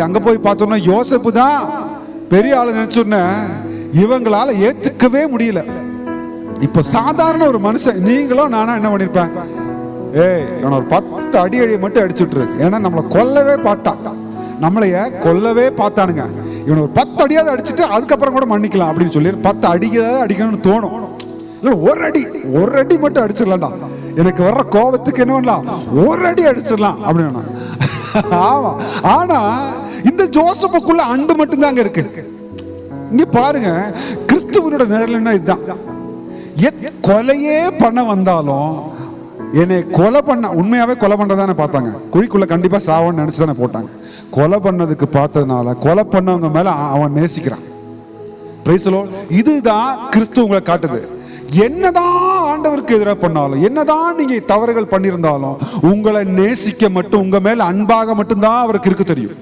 அங்க போய் பார்த்தோம்னா யோசேப்பு தான் பெரிய ஆளு நினைச்சோன்ன இவங்களால ஏத்துக்கவே முடியல. இப்ப சாதாரண ஒரு மனுஷன் நீங்களும் நானா என்ன பண்ணிருப்பேன், இவனை ஒரு 10 அடி மட்டும் அடிச்சுட்டு, ஏன்னா நம்மளை கொல்லவே பார்த்தான், நம்மளைய கொல்லவே பார்த்தானுங்க. இவனை ஒரு 10 அடியாவது அடிச்சுட்டு அதுக்கப்புறம் கூட மன்னிக்கலாம் அப்படின்னு சொல்லி 10 அடிக்காத அடிக்கணும்னு தோணும். ஒரு அடி மட்டும் அடிச்சிடலாம்டா, எனக்கு வர்ற கோபத்துக்கு என்ன பண்ணலாம், ஒரு அடி அடிச்சிடலாம் அப்படின்னு. ஆமா, ஆனா இந்த ஜோசப்புக்குள்ள அன்பு மட்டும்தாங்க இருக்கு. இங்க பாருங்க, கிறிஸ்துவனோட நிழல்னா இதுதான். கொலையே பண்ண வந்தாலும் என்னை கொலை பண்ண, உண்மையாவே கொலை பண்றதானே பார்த்தாங்க, குழிக்குள்ள கண்டிப்பா சாவன்னு நினைச்சுதானே போட்டாங்க. கொலை பண்ணதுக்கு பார்த்ததுனால கொலை பண்ணவங்க மேல அவன் நேசிக்கிறான். இதுதான் கிறிஸ்து உங்களை காட்டுது. என்னதான் ஆண்டவருக்கு எதிராக பண்ணாலும், என்னதான் நீங்க தவறுகள் பண்ணியிருந்தாலும், உங்களை நேசிக்க மட்டும், உங்க மேல அன்பாக மட்டும்தான் அவருக்கு இருக்கு தெரியும்.